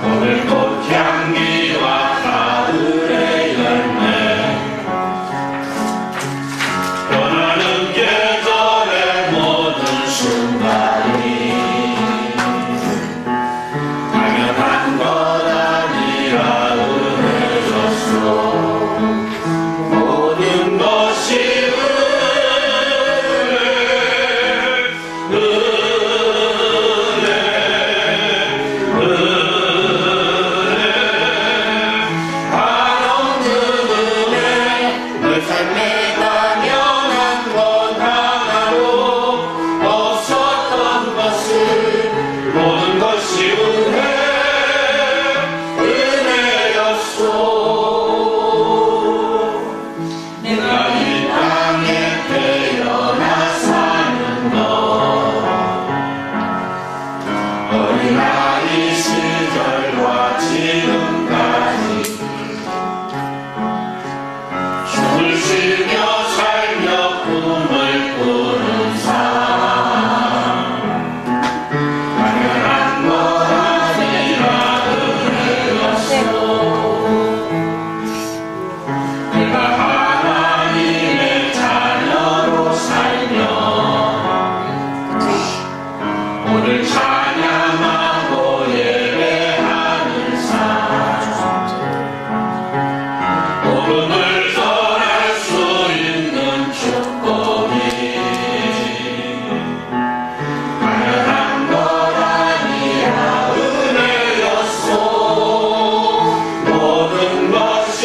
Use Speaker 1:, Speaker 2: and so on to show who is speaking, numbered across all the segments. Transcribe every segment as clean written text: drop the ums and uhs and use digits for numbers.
Speaker 1: 오늘 꽃향기와 가을의 열매 변하는 계절의 모든 순간이 당연한 것 아니라 은혜였소. 모든 것이 어린아이 시절과 지금까지 춤을 추며 살며 꿈을 꾸는 삶 당연한 것 아니라 은혜였소. 내가 하나님의 자녀로 살며 오늘 찬양하고 예배하는 삶 복음을 전할 수 있는 축복이 당연한 것 아니라 은혜였소. 모든 것이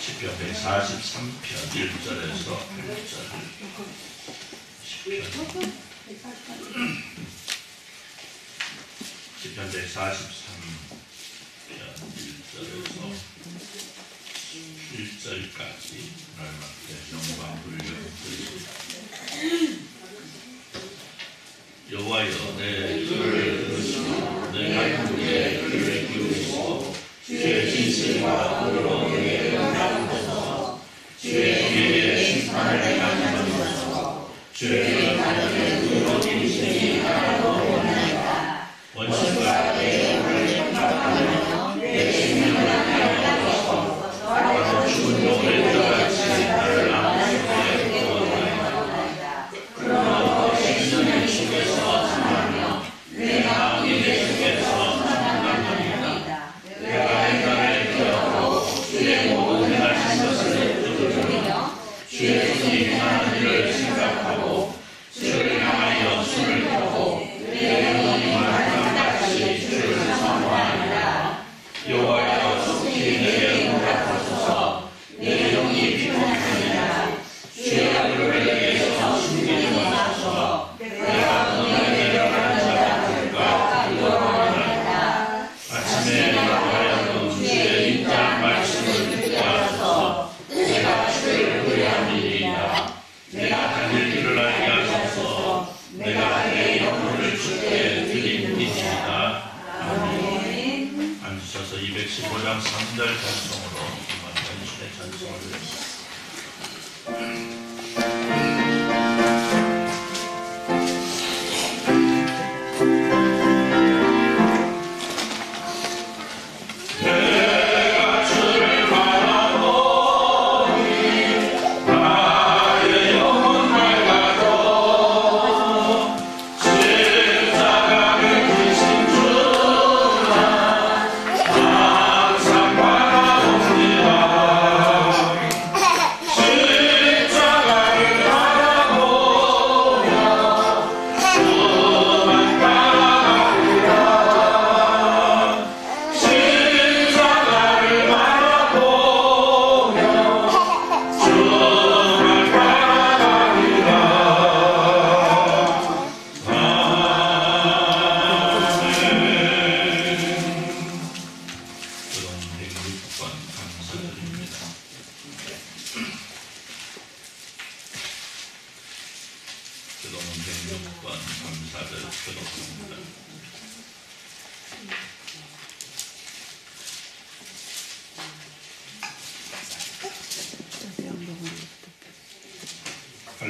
Speaker 1: 시편 143편 1절에서 8절. 시편 143편 1절에서 1절까지 하나님께 영광 돌려드리고 여호와여 내 귀를 들으시고 내가 주의 귀를 기울이시고 주의 진실과 의로 내게 응답하소서. 주의 길에 심판을 행하시소서. 주의 하늘의 의로 인생이 하나도 원하나이다. 원수가 내 영혼을 핍박하며 내 생명을 해하소서. 바로 죽은 영혼의 뼈같이 나를 아무렇게 구원하나이다. 그러나 생명의 속에서 참하며 내 마음이 내 속에서 참나니이다. 내가 인간을 기억하고 주의 모든 행하신 것을 두드리며 주의 손이 행하는 일을 생각하고 주를 향하여 손을 펴고 내 영혼이 말하는 같이 주를 사모하리라. 여호와여 속히 내게 응답하소서. 내 영이 비통하니라. 주의 얼굴을 내게서 숨기지 마소서. 내가 너를 내려가는 자가 될까 두려워하리라. 아침에 내가 하여금 주의 인자한 말씀을 듣게 하소서. 내가 주를 의뢰함이니이다. 내가 다닐 길을 알게 하소서. 내가 내 영혼을 주께 드립니다. 아멘. 앉으셔서 215장 3절 찬송으로 이번 전신의 찬송을 드립니다.
Speaker 2: 주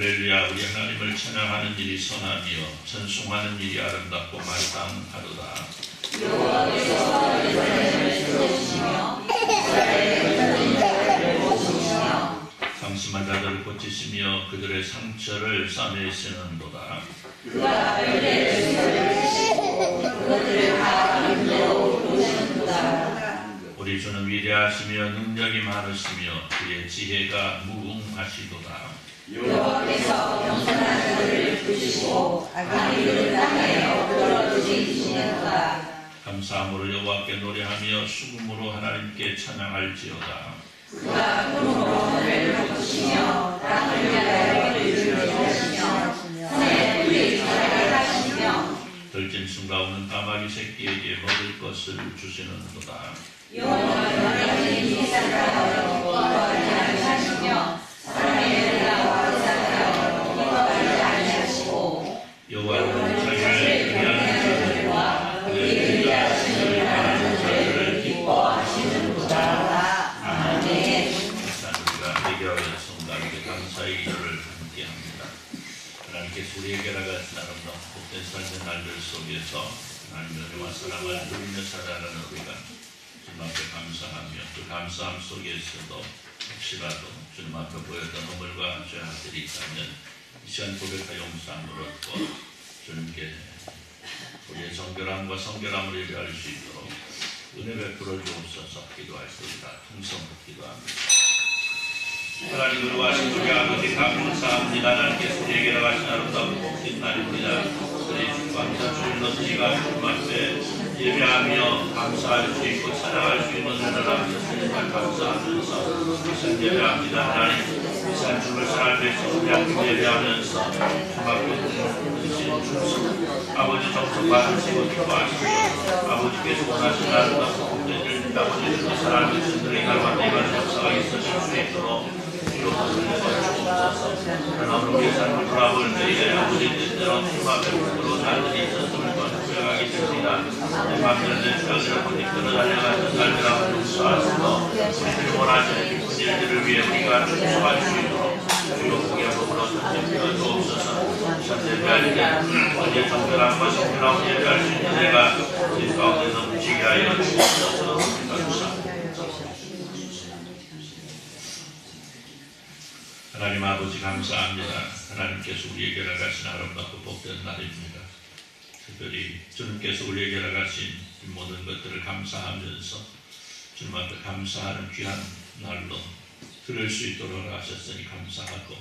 Speaker 1: 할렐루야. 우리 하나님을 찬양하는 일이 선하며 찬송하는 일이 아름답고 마땅하도다. 여호와께서 이스라엘을 세우시며 상심한 자들을 고치시며 그들의 상처를 싸매시는도다. 그가 그들의 죄를 씻고 그들을 다 인도로 부르시는도다. 우리 주는 위대하시며 능력이 많으시며 그의 지혜가 무궁하시도다. 여호와께서 겸손한 자들을 부시고 악인들을 땅에 엎드려 두시니도다. 감사함으로 여호와께 노래하며 수금으로 하나님께 찬양할지어다. 그가 금으로 하늘을 덮으시며 땅을 위하여 길을 하시며 산에 풀이 자라게 하시며 들짐 순가 없는 까마귀 새끼에게 먹을 것을 주시는도다. 여호와는 하나님 이삭을 기뻐하지 아니하시며 사람의 나와 이삭을 기뻐하지 아니하시고 여호와는 자기를 위하는 자들과 그의 위하심을 바라는 자들을 기뻐하시는도다. 아멘. 우리가 예배하여 성도에게 감사의 기도를 함께합니다. 하나님께서 우리에게 나가신 아름다운 복된 삶의 날들 속에서 하나님의 은혜와 사랑을 누리며 살아가는 우리가 주님 앞에 감사하며 그 감사함 속에서도 혹시라도 주님 앞에 보였던 허물과 죄악들이 있다면 이 시간 고백하 용서함을 얻고 주님께 우리의 정결함과 성결함을 예배할 수 있도록 은혜 베풀어 주옵소서. 기도하였습니다. 통성으로 기도합니다. 하나님 우리와 신주의 아버지 감사합니다. 하나님께서 우리에게 나가신 아름다운 복된 날입니다. 우리 감사 주일 넘치가 주님 앞에 예배하며 감사할 수 있고 찬양할 수 있는 은혜를 주시니까 감사하면서 이산 예배합니다. 하나님 이산 주를 삶에서 우리 앞에 예배하면서 주님 앞에 드신 주신 아버지 정성받으시고 기뻐하시고 아버지께서 원하시는 아름다운 복된 일 아버지께서 사랑하는 신들의 가르마 내가 역사가 있으실 수 있도록 하나님 우리의 삶을 돌아볼 때에 아버지 뜻대로 주님 앞에 물들어 살들이 있었음을 후회하기 때문이다. 내 맘대로 내 주장대로 본인들을 달려가는 날들하고 용서하시고 우리들이 원하시는 기쁜 일들을 위해 우리가 충성할 수 있도록 주여 크게 하고 전쟁되어 주옵소서. 전쟁할 때 어디에 정결함과 성결함을 예배할 수 있는 내가 제 가운데 넘치게 하여 주옵소서. 감사합니다. 하나님 아버지 감사합니다. 하나님께서 우리에게 나가신 아름답고 복된 날입니다. 특별히 주님께서 우리에게 나가신 모든 것들을 감사하면서 주님 앞에 감사하는 귀한 날로 들을 수 있도록 하셨으니 감사하고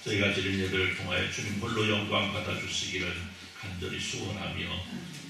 Speaker 1: 저희가 드린 예배를 통하여 주님 홀로 영광 받아주시기를 간절히 소원하며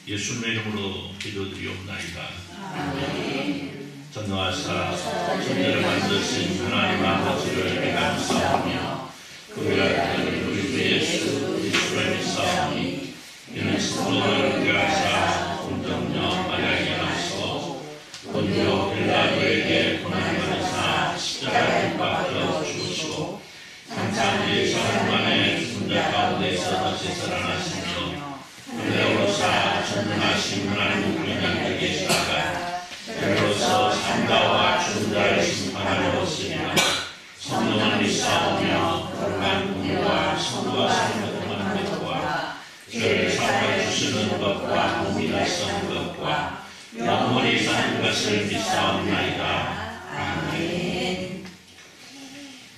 Speaker 1: 예수님의 이름으로 기도드리옵나이다. 아멘. 전능하사 천지를 만드신 하나님 아버지를 감사하며 그의 아들 우리 주 예수 그리스도를 믿사오니 이는 스스로를 얻게 하사 본정녀 마리아에게 나시고 본디오 빌라도에게 고난을 받으사 십자가에 못 박혀 죽으시고 3차 뒤에 사흘 만에 죽은 자 가운데서 다시 살아나시며 은혜로사 전능하신 하나님 우리에게 계시다가 그로서 산자와 죽은 자를 심판하려 오시리라. 성령을 믿사오며 거룩한 공의와 성도와 성령을 믿고와 죄를 사하여 주시는 것과 몸이 달성한 것과 영원히 사는 것을 믿사옵나이다. 아멘.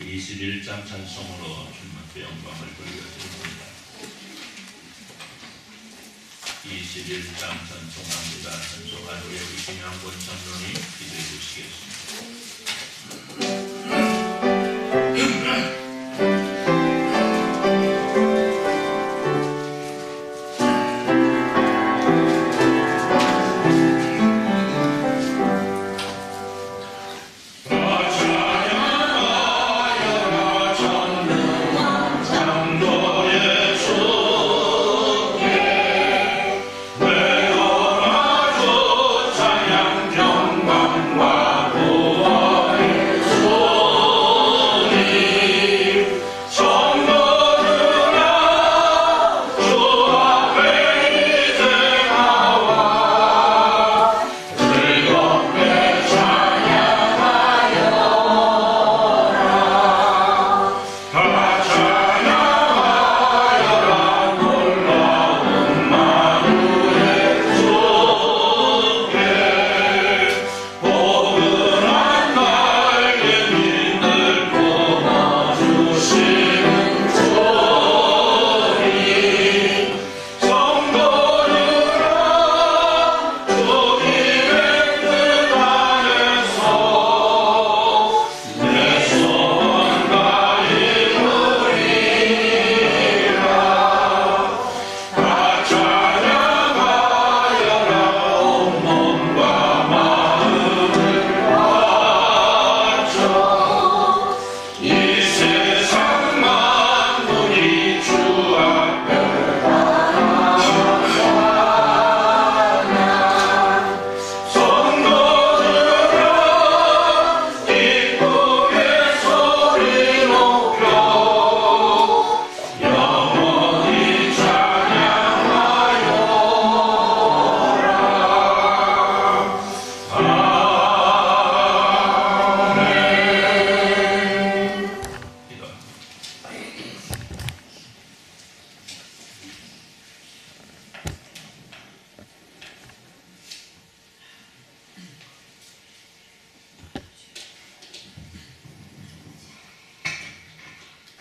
Speaker 1: 21장 찬송으로 주님 앞에 영광을 돌려드립니다. 21장 찬송합니다. 찬송한 우리 김양권 장로님 기도해 주시겠습니다.
Speaker 2: 영광과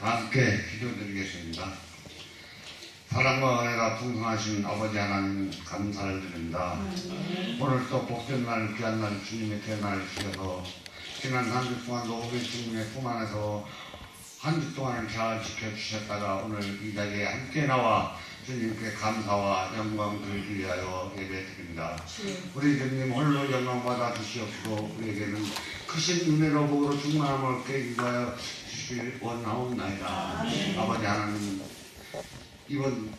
Speaker 2: 함께 기도드리겠습니다. 사랑과 은혜가 풍성하신 아버지 하나님 감사를 드립니다. 오늘 또 복된 날, 귀한 날 주님의 태어날 주셔서 지난 한 주 동안도 우리 주님의 품 안에서 한 주 동안을 잘 지켜주셨다가 오늘 이 자리에 함께 나와 주님께 감사와 영광 드리기 위하여 예배드립니다. 우리 주님 홀로 영광 받아 주시옵시고 우리에게는 크신 은혜로 복으로 충만함을 얻게 인도하여 주시길 원하옵나이다. 아버지 하나님, 이번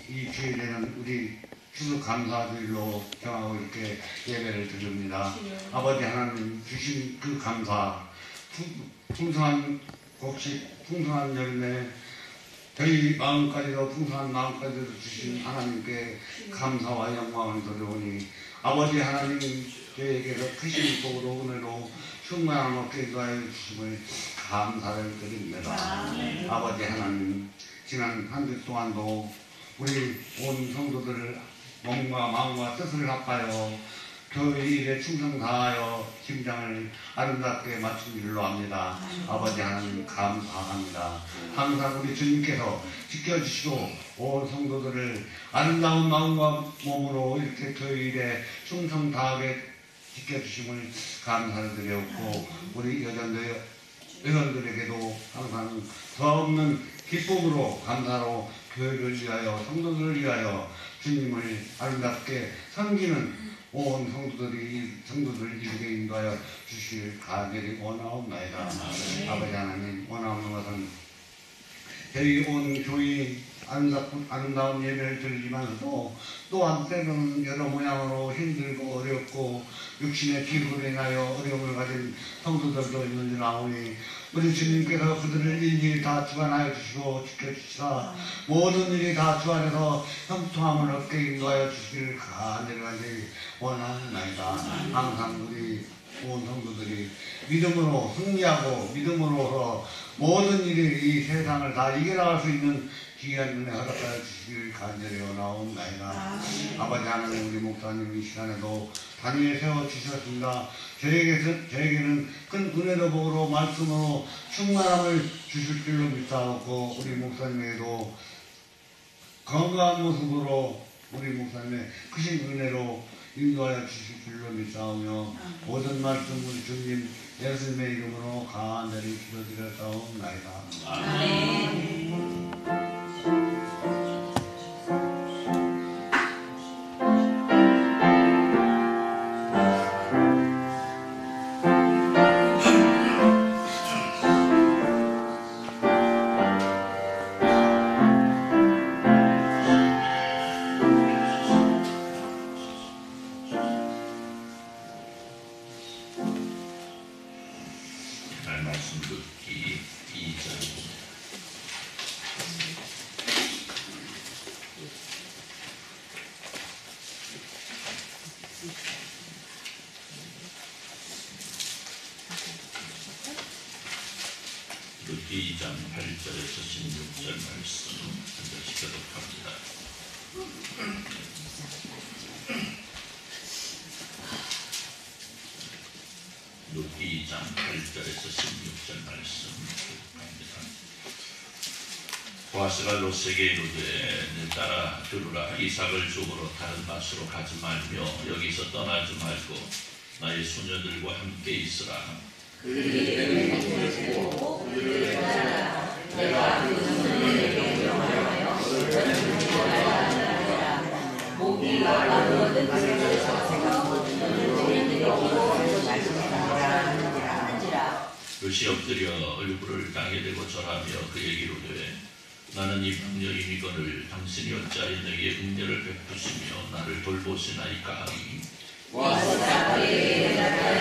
Speaker 2: 이 주일에는 우리 추수감사주일로 정하고 이렇게 예배를 드립니다. 아버지 하나님 주신 그 감사, 풍성한 곡식, 풍성한 열매, 저희 마음까지도 풍성한 마음까지도 주신 하나님께 감사와 영광을 드리오니 아버지 하나님 저에게서 크신 복으로 은혜로 충만함을 얻게 인도하여 주심을 감사를 드립니다. 아버지 하나님, 지난 한 주 동안도 우리 온 성도들을 몸과 마음과 뜻을 합하여 교회 일에 충성 다하여 심장을 아름답게 맞춘 일로 합니다. 아버지 하나님 감사합니다. 항상 우리 주님께서 지켜주시고 온 성도들을 아름다운 마음과 몸으로 이렇게 교회 일에 충성 다하게 지켜주심을 감사를 드렸고 우리 여전들에게도 항상 더 없는 기쁨으로 감사로 교회를 위하여 성도들을 위하여 주님을 아름답게 섬기는 온 성도들 이루게 인도하여 주실 간절히 원하옵나이다. 아버지 하나님, 원하옵는 것은 저희 온 교회 아름다운 예배를 드리지만서도 또한 때로는 여러 모양으로 힘들고 어렵고 육신의 기술로 인하여 어려움을 가진 성도들도 있는 줄 아오니 우리 주님께서 그들을 일일이 다 주관하여 주시고 지켜주시사 모든 일이 다 주 안에서 형통함을 얻게 인도하여 주시기를 간절히 원하옵나이다. 항상 우리 온 성도들이 믿음으로 승리하고 믿음으로서 모든 일이 이 세상을 다 이겨나갈 수 있는 귀한 은혜 허락하여 주시길 간절히 원하옵나이다. 아버지 하나님, 우리 목사님 이 시간에도 단위에 세워주셨습니다. 저에게는 큰 은혜로 복으로 말씀으로 충만함을 주실 줄로 믿사옵고 우리 목사님에게도 건강한 모습으로 우리 목사님의 크신 은혜로 인도하여 주실 줄로 믿사오며 모든 말씀 우리 주님 예수님의 이름으로 간절히 기도드렸사옵나이다. 아멘.
Speaker 1: 말씀 듣기 2장. 듣기 2장 8절에서 16절 말씀 먼저 시켜독합니다. 룻기 2장 8절에서 16절 말씀 합니다. 보아스가 롯에게 이르되 내 따라 들으라. 이삭을 죽으러 다른 밭으로 가지 말며 여기서 떠나지 말고 나의 소녀들과 함께 있으라. 그들이 보고 그들을 따라 내가 그 소녀들에게 명하여 목이 말라거든 그들을 사세가 소녀들에게 기도하여 말씀하라. 롯이 엎드려 얼굴을 땅에 대고 절하며 그에게 이르되 나는 이 방녀 이미건을 당신이 어찌하여 내게 은혜를 베푸시며 나를 돌보시나이까 하니 와서 그에게 대답하여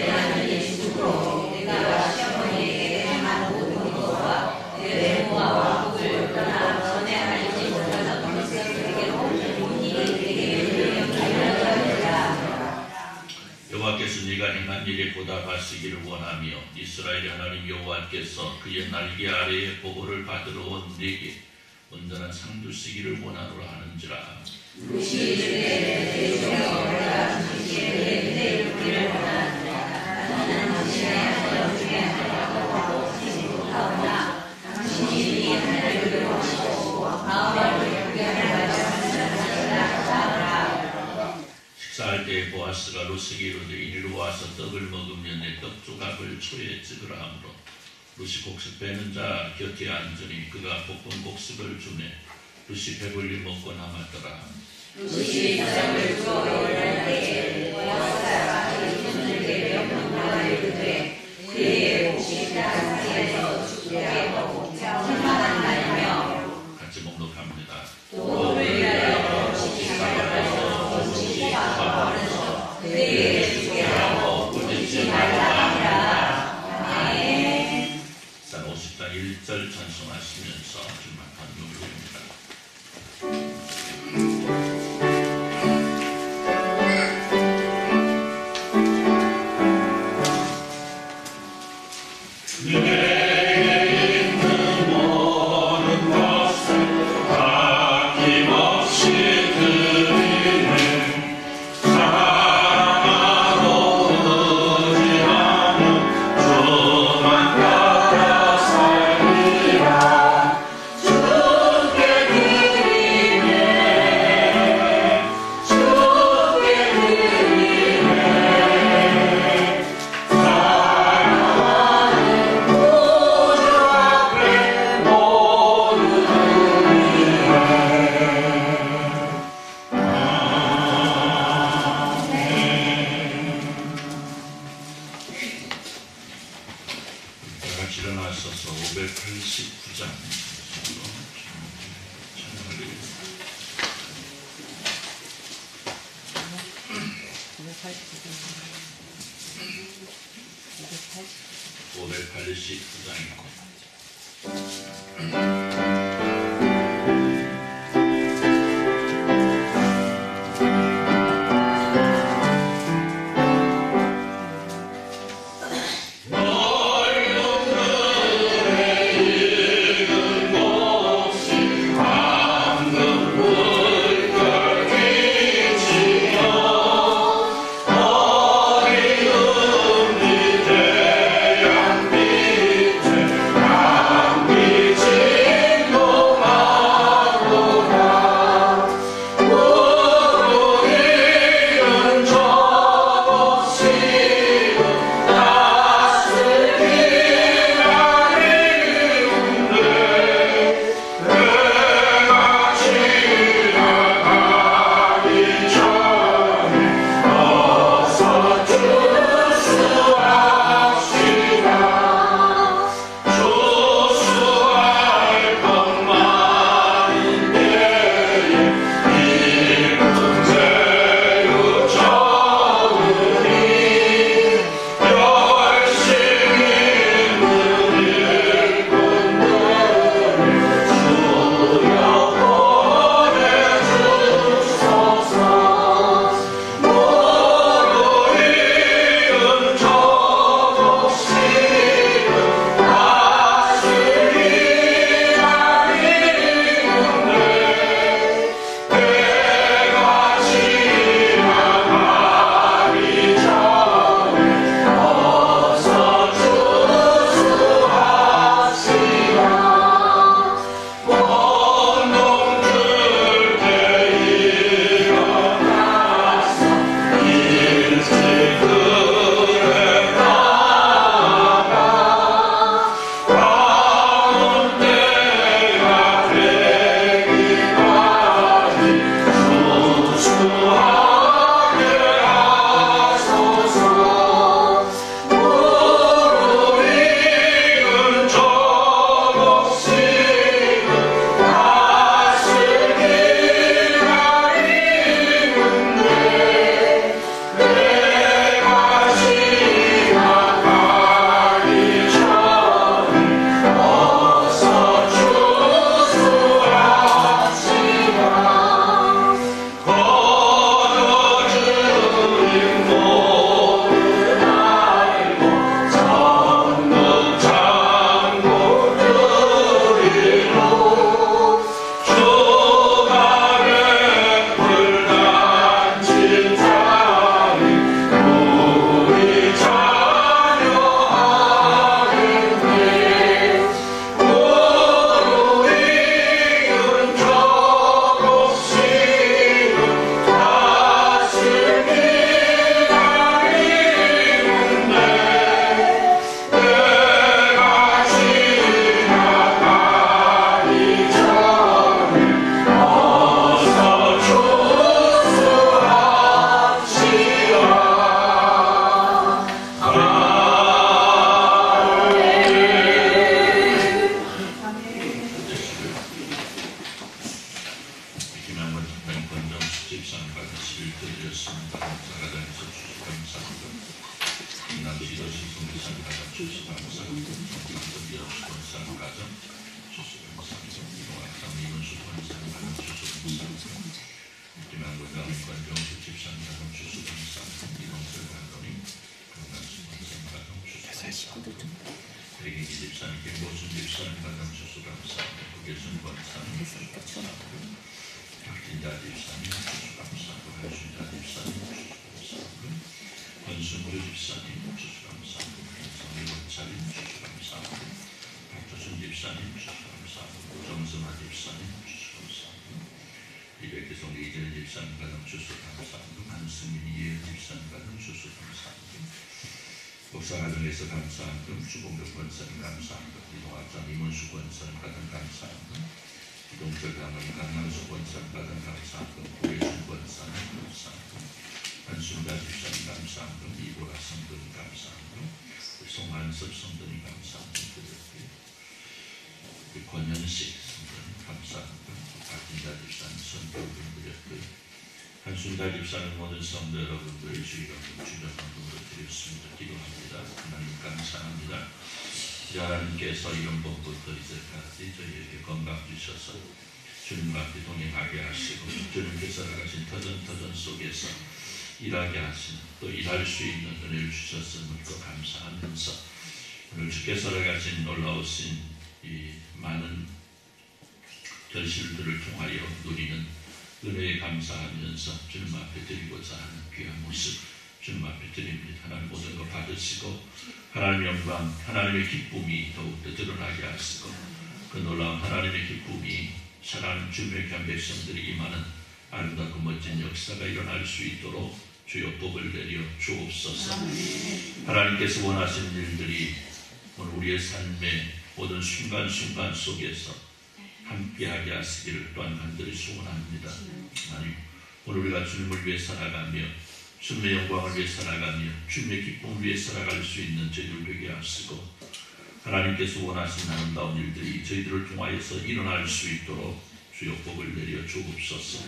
Speaker 1: 나는 예수로 내가 시어머니에게 행한 모든 것과 내 외모와 복을 떠나 전에 알지 못하던 그리스도에게로 온 일을 내게 알려주리라. 여호와께서 네가 행한 일에 보답하시기를 원하며 이스라엘의 하나님 여호와께서 그의 날개 아래에 보고를 받으러 온 네게 온전한 상 주시기를 원하노라 하는지라. 보아스가 룻에게 이르되 이리로 와서 떡을 먹으며 내 떡조각을 초에 찍으라 하므로 룻이 곡식 빼는 자 곁에 앉으니 그가 볶은 곡식을 주매 룻이 배불리 먹고 남았더라.
Speaker 3: 룻이 사람을 주어 요리할 때에 보아스가 그 손에게 명령하여 이르되 그의 곡식이 단 사이에서 죽게 하고 천만한 날이며
Speaker 1: 같이 목록합니다.
Speaker 3: 또 위하여 곡식이 가려서 곡식이 가버려서 그에게 죽게 하고 꾸짖지 말라 하니라. 아멘.
Speaker 1: 산 50장 1절 찬송하시면서 주만 한명을 올립니다. 일어나셔서 589장 찬양을 드립니다. 589장입니다.
Speaker 4: 주
Speaker 3: 식구들 좀
Speaker 1: 백인기 집사님, 김보순 집사님, 가정주수 감사합니다. 고계순 권사님, 주수 감사합니다. 박진자 집사님, 주수 감사하고 한순자 집사님, 주수 감사하고 권순주 집사님, 주수 감사하고 김성희 원차님, 주수 감사하고 박조순 집사님, 주수 감사하고 정승화 집사님, 주수 감사하고 이백기송 이재현 집사님, 가정주수 감사하고 한승민 이혜연 집사님, 가정주수 감사하고 목사 가정에서 감사하고 주봉적 권사님 감사합니다. 이동학장 이문수 권사님 가정 감사합니다. 이동철 강원 강남수 권사님 가정 감사합니다. 고혜준 권사님 감사합니다. 한순자 집사님 감사합니다. 이보라 성도님 감사합니다. 송한섭 성도님 감사합니다. 권현식 성도님 감사합니다. 박진자 집사님 선교분들이었고요. 한순자 집사님 모든 성도 여러분들의 주의감동 주전함으로 드렸습니다. 기도합니다. 하나님 감사합니다. 하나님께서 이런 법부터 이제까지 저희에게 건강 주셔서 주님과 함께 동행하게 하시고 주님께서 나가신 터전 속에서 일하게 하시는 또 일할 수 있는 은혜를 주셨음을 또 감사하면서 오늘 주께서 나가신 놀라우신 이 많은 결실들을 통하여 누리는 은혜에 감사하면서 주님 앞에 드리고자 하는 귀한 모습 주님 앞에 드립니다. 하나님 모든 것 받으시고 하나님의 영광, 하나님의 기쁨이 더욱더 드러나게 하시고 그 놀라운 하나님의 기쁨이 사랑하는 주님의 귀한 백성들이 임하는 아름답고 멋진 역사가 일어날 수 있도록 주여 복을 내려 주옵소서. 하나님께서 원하시는 일들이 오늘 우리의 삶의 모든 순간순간 속에서 함께하게 하시기를 또한 간절히 소원합니다. 하나님, 오늘 우리가 주님을 위해 살아가며 주님의 영광을 위해 살아가며 주님의 기쁨을 위해 살아갈 수 있는 저희들 되게 하시고 하나님께서 원하시는 아름다운 일들이 저희들을 통하여서 일어날 수 있도록 주여 복을 내려 주옵소서.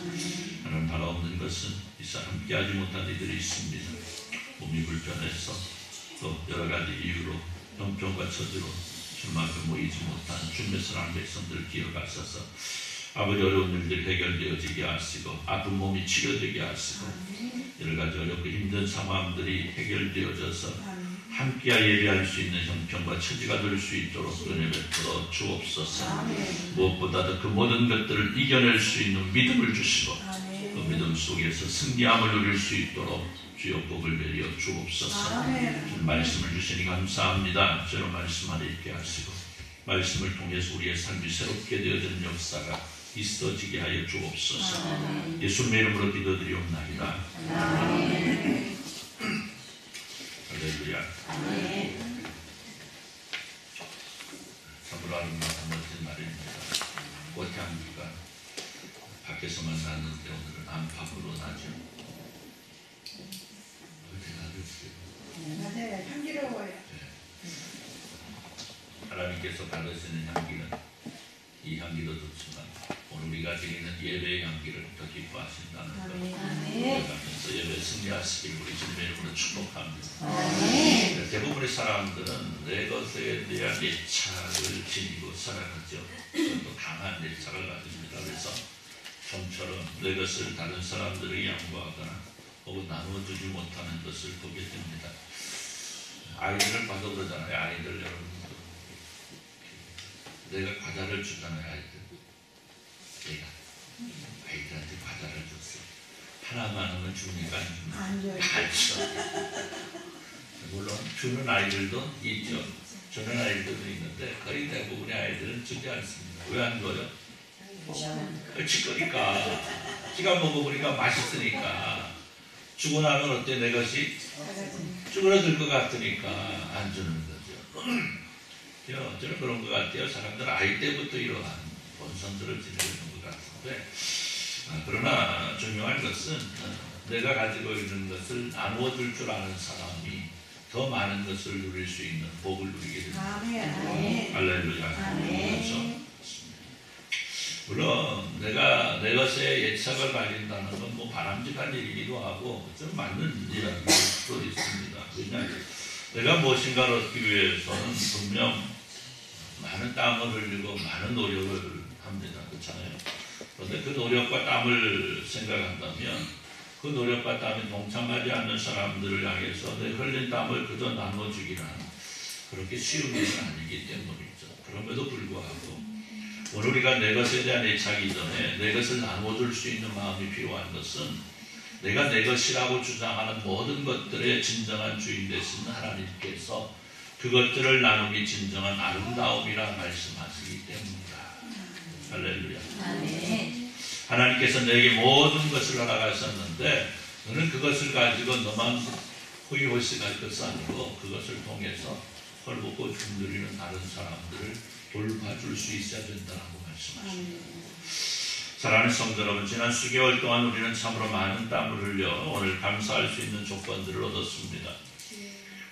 Speaker 1: 하나님, 바라옵는 것은 이사 함께하지 못한 이들이 있습니다. 몸이 불편해서 또 여러 가지 이유로 형편과 처지로 주님 앞에 모이지 못한 주님의 사랑하는 백성들을 기억하셔서 아버지 어려운 일들이 해결되어지게 하시고 아픈 몸이 치료되게 하시고 여러 가지 어렵고 힘든 상황들이 해결되어져서 함께하 예배할 수 있는 형편과 처지가 될 수 있도록 은혜 베풀어 주옵소서. 무엇보다도 그 모든 것들을 이겨낼 수 있는 믿음을 주시고 그 믿음 속에서 승리함을 누릴 수 있도록 주여 복을 내려 주옵소서. 말씀을 주시니 감사합니다. 저런 말씀 안에 있게 하시고 말씀을 통해서 우리의 삶이 새롭게 되어지는 역사가 있어지게 하여 주옵소서. 예수님의 이름으로 기도드리옵나이다. 할렐루야. 참으로 아름다운 멋진 날입니다. 꽃향기가 밖에서만 나는데 오늘은 안팎으로 나죠.
Speaker 4: 맞아요. 향기로워요.
Speaker 1: 하나님께서 받으시는 향기는 이 향기도 좋지만 오늘 우리가 드리는 예배의 향기를 더 기뻐하신다는 것 기억하면서 예배 승리하시길 우리 주님의 이름으로 축복합니다. 대부분의 사람들은 내 것에 대한 애착을 지니고 살아가죠. 또 강한 애착을 가집니다. 그래서 좀처럼 내 것을 다른 사람들에게 양보하거나 혹은 나누어주지 못하는 것을 보게 됩니다. 아이들을 봐도 그러잖아요. 아이들 여러분도 내가 과자를 주잖아요. 내가 아이들한테 과자를 줬어. 하나만 하면 줍니까? 안 줘요. 안 줘. 물론 주는 아이들도 있죠. 주는 아이들도 있는데 거의 대부분의 아이들은 주지 않습니다. 왜 안 줘요? 지거니까. 지가 먹어보니까 맛있으니까. 주고 나면 어때? 내 것이 쭈그러들 것 같으니까 안 주는 거죠. 저는 그런 것 같아요. 사람들은 아이 때부터 이러한 본성들을 지니고 있는 것 같은데 그러나 중요한 것은 내가 가지고 있는 것을 나누어 줄 줄 아는 사람이 더 많은 것을 누릴 수 있는 복을 누리게 됩니다. 할렐루야. 그렇죠? 물론 내가 내 것에 애착을 가진다는 건 뭐 바람직한 일이기도 하고 좀 맞는 일이라고 수도 있습니다. 왜냐하면 내가 무엇인가를 얻기 위해서는 분명 많은 땀을 흘리고 많은 노력을 합니다. 그렇잖아요. 그런데 그 노력과 땀을 생각한다면 그 노력과 땀에 동참하지 않는 사람들을 향해서 내 흘린 땀을 그저 나눠주기란 그렇게 쉬운 일은 아니기 때문이죠. 그럼에도 불구하고 오늘 우리가 내 것에 대한 애착이 전에 내 것을 나눠줄 수 있는 마음이 필요한 것은 내가 내 것이라고 주장하는 모든 것들의 진정한 주인 되시는 하나님께서 그것들을 나눔이 진정한 아름다움이라 말씀하시기 때문이다. 할렐루야.
Speaker 3: 아멘.
Speaker 1: 하나님께서 내게 모든 것을 허락하셨는데 너는 그것을 가지고 너만 호의호식할 것이 아니고 그것을 통해서 헐벗고 굶주리는 다른 사람들을 돌봐줄 수 있어야 된다고 말씀하십니다. 사랑하는 성도 여러분, 지난 수개월 동안 우리는 참으로 많은 땀을 흘려 오늘 감사할 수 있는 조건들을 얻었습니다.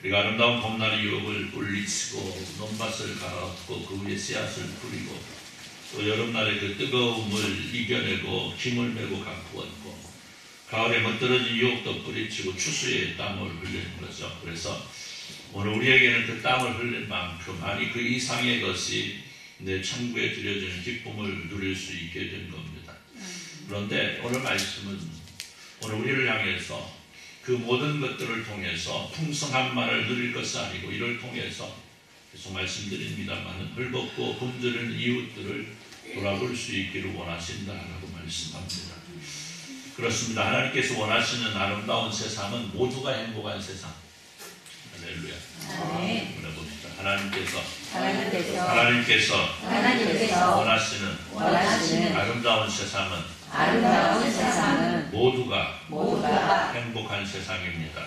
Speaker 1: 우리가 아름다운 봄날의 유혹을 물리치고 논밭을 갈아엎고 그 위에 씨앗을 뿌리고 또 여름날의 그 뜨거움을 이겨내고 힘을 내고 가꾸었고 가을에 멋들어진 유혹도 뿌리치고 추수의 땀을 흘리는 거죠. 그래서 오늘 우리에게는 그 땀을 흘린 만큼 아니 그 이상의 것이 내 천국에 드려지는 기쁨을 누릴 수 있게 된 겁니다. 그런데 오늘 말씀은 오늘 우리를 향해서 그 모든 것들을 통해서 풍성함만을 누릴 것이 아니고 이를 통해서 계속 말씀드립니다만 헐벗고 굶주리는 이웃들을 돌아볼 수 있기를 원하신다라고 말씀합니다. 그렇습니다. 하나님께서 원하시는 아름다운 세상은 모두가 행복한 세상. 할렐루야.
Speaker 3: 아멘.
Speaker 1: 봅시다. 하나님께서 원하시는 아름다운 세상은 모두가 행복한 세상입니다.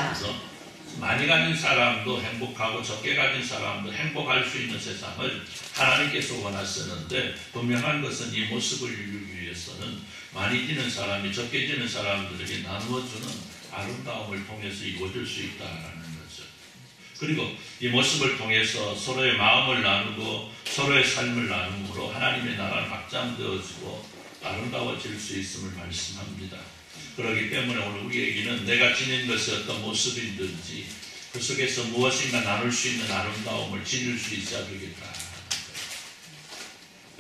Speaker 1: 그래서 많이 가진 사람도 행복하고 적게 가진 사람도 행복할 수 있는 세상을 하나님께서 원하시는데 분명한 것은 이 모습을 이루기 위해서는 많이 지는 사람이 적게 지는 사람들에게 나누어주는 아름다움을 통해서 이루어질 수 있다라는 거죠. 그리고 이 모습을 통해서 서로의 마음을 나누고 서로의 삶을 나눔으로 하나님의 나라는 확장되어지고 아름다워질 수 있음을 말씀합니다. 그렇기 때문에 오늘 우리에게는 내가 지닌 것이 어떤 모습이든지 그 속에서 무엇인가 나눌 수 있는 아름다움을 지닐 수 있어야 되겠다.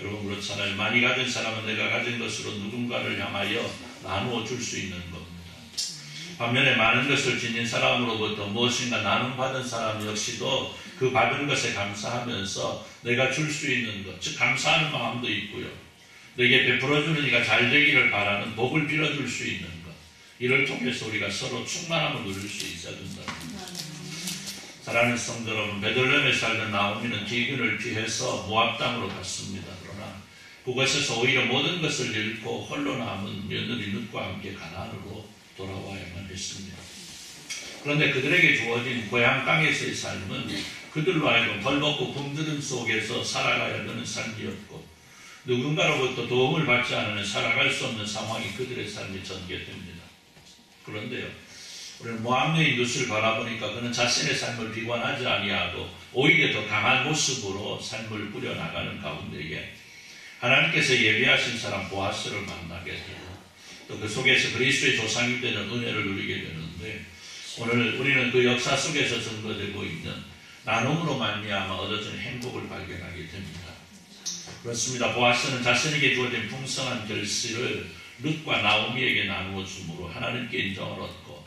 Speaker 1: 여러분 그렇잖아요. 많이 가진 사람은 내가 가진 것으로 누군가를 향하여 나누어 줄 수 있는 겁니다. 반면에 많은 것을 지닌 사람으로부터 무엇인가 나눔받은 사람 역시도 그 받은 것에 감사하면서 내가 줄 수 있는 것, 즉 감사하는 마음도 있고요. 내게 베풀어주는 이가 잘 되기를 바라는 복을 빌어줄 수 있는 것, 이를 통해서 우리가 서로 충만함을 누릴 수 있어야 된다. 사랑하는 성도 여러분, 베들레헴에 살던 나오미는 기근을 피해서 모압 땅으로 갔습니다. 그러나 그곳에서 오히려 모든 것을 잃고 홀로 남은 며느리 룻과 함께 가나안으로 돌아와야만 했습니다. 그런데 그들에게 주어진 고향 땅에서의 삶은 그들로 하여금 헐벗고 굶주림 속에서 살아가야 하는 삶이었고 누군가로부터 도움을 받지 않으면 살아갈 수 없는 상황이 그들의 삶에 전개됩니다. 그런데요, 우리는 모압 여인 룻을 바라보니까 그는 자신의 삶을 비관하지 아니하고 오히려 더 강한 모습으로 삶을 꾸려나가는 가운데에 하나님께서 예비하신 사람 보아스를 만나게 되고 또 그 속에서 그리스도의 조상이 되는 은혜를 누리게 되는데 오늘 우리는 그 역사 속에서 증거되고 있는 나눔으로 말미암아 얻어진 행복을 발견하게 됩니다. 그렇습니다. 보아스는 자신에게 주어진 풍성한 결실을 룻과 나오미에게 나누어 주므로 하나님께 인정을 얻고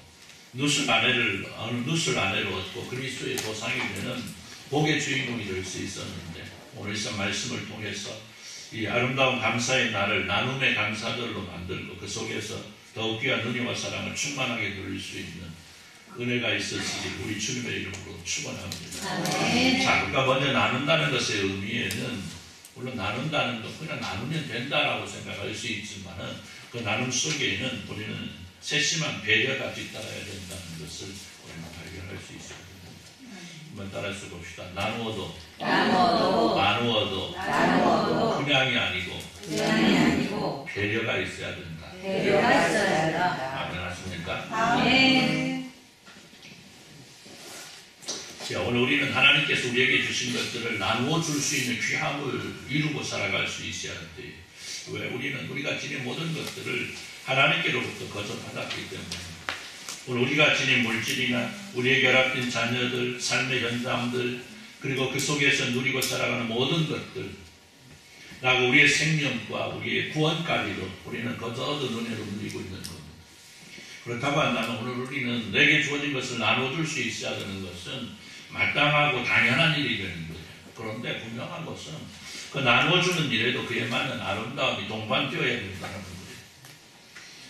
Speaker 1: 룻을 아내로 얻고 그리스도의 조상이 되는 복의 주인공이 될 수 있었는데 오늘 이 말씀을 통해서 이 아름다운 감사의 날을 나눔의 감사들로 만들고 그 속에서 더욱 귀한 은혜와 사랑을 충만하게 누릴 수 있는 은혜가 있었으니 우리 주님의 이름으로 축원합니다. 자, 그러니까 먼저 나눈다는 것의 의미에는 물론 나눈다는 것 그냥 나누면 된다라고 생각할 수 있지만은 그 나눔 속에는 우리는 세심한 배려가 뒤따라야 된다는 것을 우리는 발견할 수 있습니다. 한번 따라서 봅시다. 나누어도 그냥이 아니고 배려가 있어야 된다. 아멘 하십니까?
Speaker 3: 아멘.
Speaker 1: 자, 오늘 우리는 하나님께서 우리에게 주신 것들을 나누어 줄 수 있는 귀함을 이루고 살아갈 수 있어야 돼요. 왜? 우리가 지닌 모든 것들을 하나님께로부터 거저받았기 때문에 오늘 우리가 지닌 물질이나 우리의 결합된 자녀들, 삶의 현장들 그리고 그 속에서 누리고 살아가는 모든 것들 라고 우리의 생명과 우리의 구원까지도 우리는 거저 얻은 은혜로 누리고 있는 겁니다. 그렇다고 한다면 오늘 우리는 내게 주어진 것을 나눠줄 수 있어야 되는 것은 마땅하고 당연한 일이 되는 거예요. 그런데 분명한 것은 그 나눠주는 일에도 그에 맞는 아름다움이 동반되어야 된다는 거예요.